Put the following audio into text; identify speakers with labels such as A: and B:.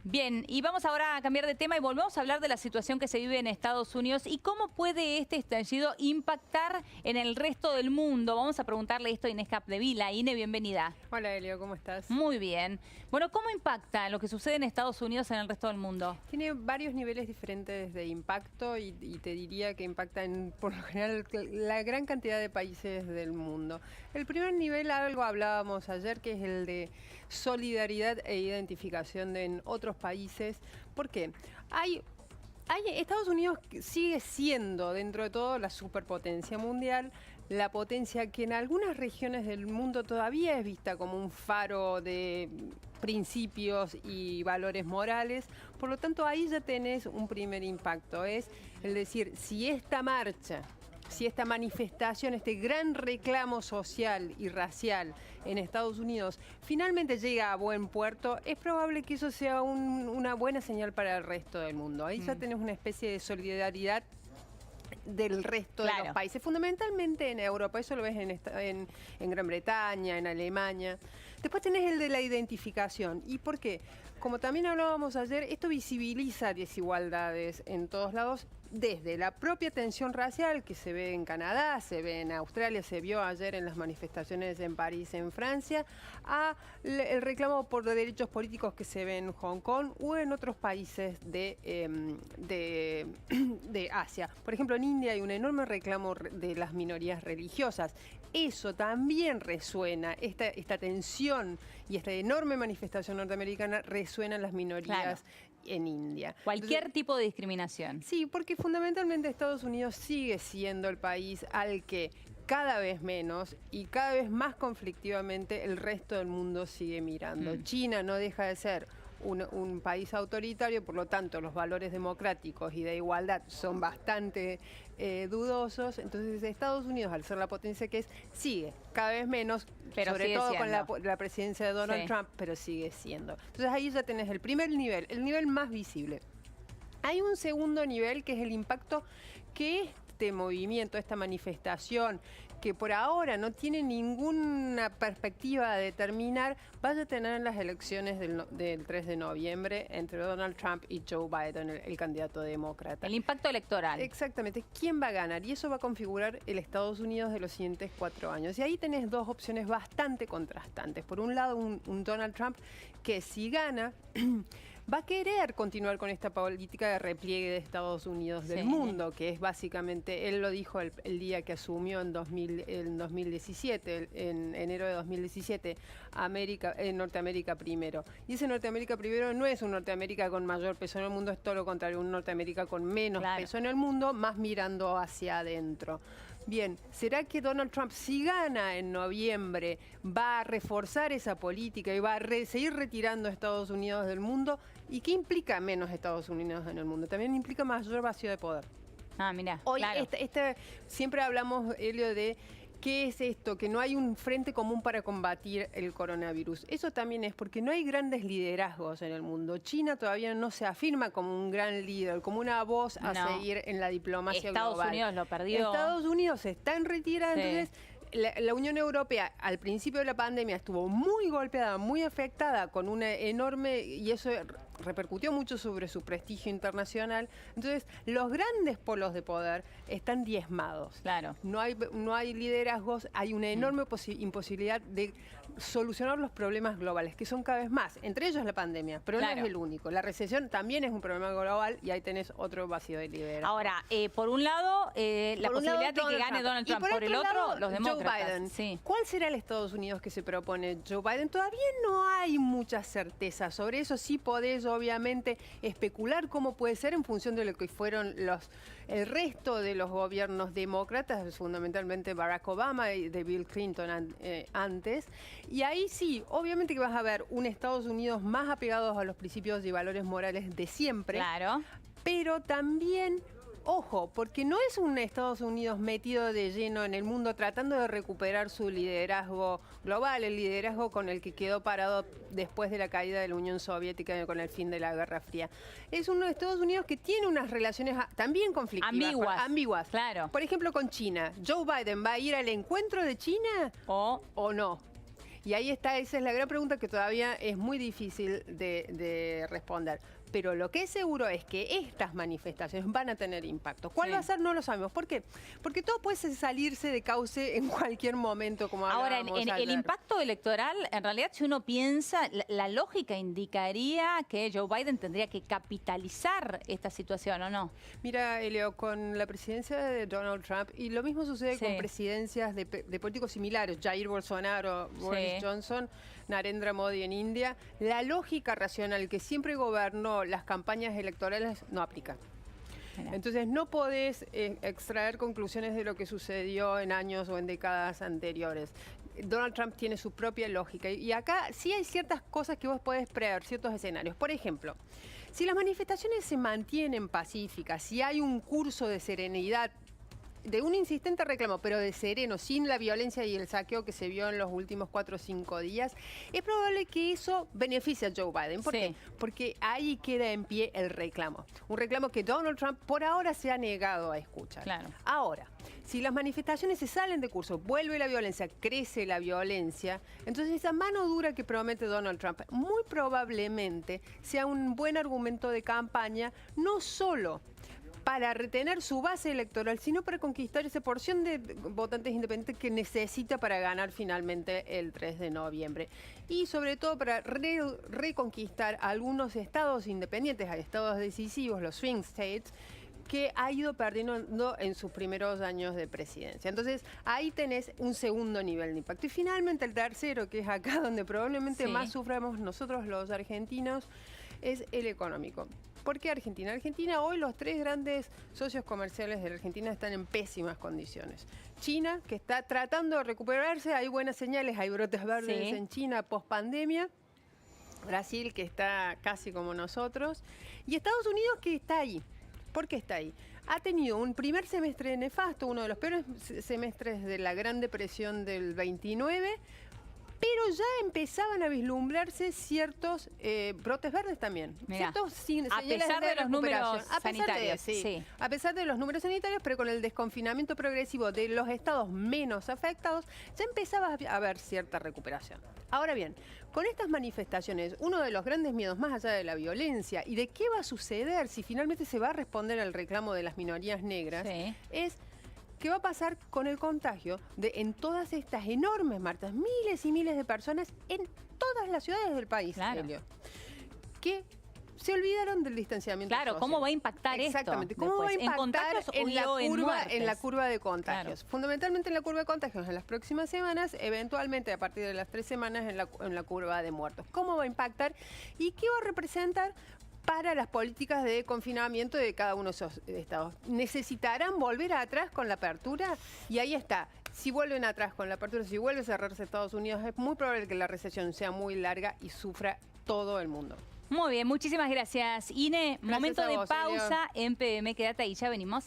A: Bien, y vamos ahora a cambiar de tema y volvemos a hablar de la situación que se vive en Estados Unidos y cómo puede este estallido impactar en el resto del mundo. Vamos a preguntarle esto a Inés Capdevila. Ine, bienvenida.
B: Hola, Elio, ¿cómo estás?
A: Muy bien. Bueno, ¿cómo impacta lo que sucede en Estados Unidos en el resto del mundo?
B: Tiene varios niveles diferentes de impacto y te diría que impacta en, por lo general, la gran cantidad de países del mundo. El primer nivel, algo hablábamos ayer, que es el de solidaridad e identificación en otros países. ¿Por qué? Estados Unidos sigue siendo, dentro de todo, la superpotencia mundial, la potencia que en algunas regiones del mundo todavía es vista como un faro de principios y valores morales. Por lo tanto, ahí ya tenés un primer impacto. Es el decir, si esta marcha, si esta manifestación, este gran reclamo social y racial en Estados Unidos finalmente llega a buen puerto, es probable que eso sea una buena señal para el resto del mundo. Ahí ya tenés una especie de solidaridad del resto de los países, fundamentalmente en Europa. Eso lo ves en Gran Bretaña, en Alemania. Después tenés el de la identificación. ¿Y por qué? Como también hablábamos ayer, esto visibiliza desigualdades en todos lados, desde la propia tensión racial que se ve en Canadá, se ve en Australia, se vio ayer en las manifestaciones en París, en Francia, a el reclamo por derechos políticos que se ve en Hong Kong o en otros países de Asia. Por ejemplo, en India hay un enorme reclamo de las minorías religiosas. Eso también resuena, esta tensión y esta enorme manifestación norteamericana resuena en las minorías en India.
A: Cualquier tipo de discriminación.
B: Sí, porque fundamentalmente Estados Unidos sigue siendo el país al que cada vez menos y cada vez más conflictivamente el resto del mundo sigue mirando. China no deja de ser un país autoritario, por lo tanto los valores democráticos y de igualdad son bastante dudosos. Entonces Estados Unidos, al ser la potencia que es, sigue cada vez menos, pero sobre todo siendo, con la presidencia de Donald Trump, pero sigue siendo. Entonces ahí ya tenés el primer nivel, el nivel más visible. Hay un segundo nivel que es el impacto que este movimiento, esta manifestación, que por ahora no tiene ninguna perspectiva de terminar, vaya a tener en las elecciones del 3 de noviembre entre Donald Trump y Joe Biden, el candidato demócrata.
A: El impacto electoral.
B: Exactamente. ¿Quién va a ganar? Y eso va a configurar el Estados Unidos de los siguientes 4 años. Y ahí tenés dos opciones bastante contrastantes. Por un lado, un Donald Trump que si gana va a querer continuar con esta política de repliegue de Estados Unidos del mundo, que es básicamente, él lo dijo el día que asumió en 2017, en enero de 2017, Norteamérica primero. Y ese Norteamérica primero no es un Norteamérica con mayor peso en el mundo, es todo lo contrario, un Norteamérica con menos peso en el mundo, más mirando hacia adentro. Bien, ¿será que Donald Trump, si gana en noviembre, va a reforzar esa política y va a seguir retirando a Estados Unidos del mundo? ¿Y qué implica menos Estados Unidos en el mundo? También implica mayor vacío de poder.
A: Ah, mira.
B: Hoy siempre hablamos, Elio, de ¿qué es esto? Que no hay un frente común para combatir el coronavirus. Eso también es porque no hay grandes liderazgos en el mundo. China todavía no se afirma como un gran líder, como una voz a seguir en la diplomacia global.
A: Estados Unidos lo perdió.
B: Estados Unidos se está en retirada, entonces la Unión Europea al principio de la pandemia estuvo muy golpeada, muy afectada con una enorme, y eso repercutió mucho sobre su prestigio internacional. Entonces, los grandes polos de poder están diezmados.
A: Claro.
B: No hay liderazgos, hay una enorme imposibilidad de solucionar los problemas globales, que son cada vez más, entre ellos la pandemia, pero no es el único. La recesión también es un problema global y ahí tenés otro vacío de liderazgo.
A: Ahora, por un lado, la posibilidad de que gane Donald Trump, por el otro, los demócratas.
B: Joe Biden. ¿Cuál será el Estados Unidos que se propone Joe Biden? Todavía no hay mucha certeza sobre eso. Sí podés, obviamente, especular cómo puede ser en función de lo que fueron el resto de los gobiernos demócratas, fundamentalmente Barack Obama y de Bill Clinton antes. Y ahí sí, obviamente que vas a ver un Estados Unidos más apegados a los principios y valores morales de siempre.
A: Claro.
B: Pero también, ojo, porque no es un Estados Unidos metido de lleno en el mundo tratando de recuperar su liderazgo global, el liderazgo con el que quedó parado después de la caída de la Unión Soviética con el fin de la Guerra Fría. Es un Estados Unidos que tiene unas relaciones también conflictivas. Ambiguas.
A: Claro.
B: Por ejemplo, con China. ¿Joe Biden va a ir al encuentro de China o no? Y ahí está, esa es la gran pregunta que todavía es muy difícil de responder. Pero lo que es seguro es que estas manifestaciones van a tener impacto. ¿Cuál va a ser? No lo sabemos. ¿Por qué? Porque todo puede salirse de cauce en cualquier momento, como hablábamos
A: Ahora,
B: ayer.
A: el impacto electoral, en realidad, si uno piensa, la lógica indicaría que Joe Biden tendría que capitalizar esta situación, ¿o no?
B: Mira, Elio, con la presidencia de Donald Trump, y lo mismo sucede con presidencias de políticos similares, Jair Bolsonaro, Boris Johnson, Narendra Modi en India, la lógica racional que siempre gobernó las campañas electorales no aplica. Entonces no podés extraer conclusiones de lo que sucedió en años o en décadas anteriores. Donald Trump tiene su propia lógica y acá sí hay ciertas cosas que vos podés prever, ciertos escenarios. Por ejemplo, si las manifestaciones se mantienen pacíficas, si hay un curso de serenidad, de un insistente reclamo, pero de sereno, sin la violencia y el saqueo que se vio en los últimos 4 o 5 días, es probable que eso beneficie a Joe Biden. ¿Por qué? Porque ahí queda en pie el reclamo. Un reclamo que Donald Trump por ahora se ha negado a escuchar.
A: Claro.
B: Ahora, si las manifestaciones se salen de curso, vuelve la violencia, crece la violencia, entonces esa mano dura que promete Donald Trump muy probablemente sea un buen argumento de campaña, no solo para retener su base electoral, sino para conquistar esa porción de votantes independientes que necesita para ganar finalmente el 3 de noviembre. Y sobre todo para reconquistar algunos estados independientes, a estados decisivos, los swing states, que ha ido perdiendo en sus primeros años de presidencia. Entonces, ahí tenés un segundo nivel de impacto. Y finalmente el tercero, que es acá donde probablemente más suframos nosotros los argentinos, es el económico. ¿Por qué Argentina? Argentina, hoy los 3 grandes socios comerciales de la Argentina están en pésimas condiciones. China, que está tratando de recuperarse, hay buenas señales, hay brotes verdes en China post pandemia. Brasil, que está casi como nosotros. Y Estados Unidos, que está ahí. ¿Por qué está ahí? Ha tenido un primer semestre nefasto, uno de los peores semestres de la Gran Depresión del 29, pero ya empezaban a vislumbrarse ciertos brotes verdes también.
A: Mirá,
B: ciertos
A: a pesar de los números sanitarios.
B: A pesar de los números sanitarios, pero con el desconfinamiento progresivo de los estados menos afectados, ya empezaba a haber cierta recuperación. Ahora bien, con estas manifestaciones, uno de los grandes miedos, más allá de la violencia y de qué va a suceder si finalmente se va a responder al reclamo de las minorías negras, es ¿qué va a pasar con el contagio en todas estas enormes marchas? Miles y miles de personas en todas las ciudades del país, Elio, que se olvidaron del distanciamiento social.
A: ¿Cómo va a impactar esto?
B: Exactamente. ¿Cómo va a impactar en la curva de contagios? Fundamentalmente en la curva de contagios en las próximas semanas, eventualmente a partir de las 3 semanas en la curva de muertos. ¿Cómo va a impactar y qué va a representar para las políticas de confinamiento de cada uno de esos estados? ¿Necesitarán volver atrás con la apertura? Y ahí está. Si vuelven atrás con la apertura, si vuelve a cerrarse Estados Unidos, es muy probable que la recesión sea muy larga y sufra todo el mundo.
A: Muy bien, muchísimas gracias, Ine. Momento de pausa en PM. Quédate ahí, ya venimos.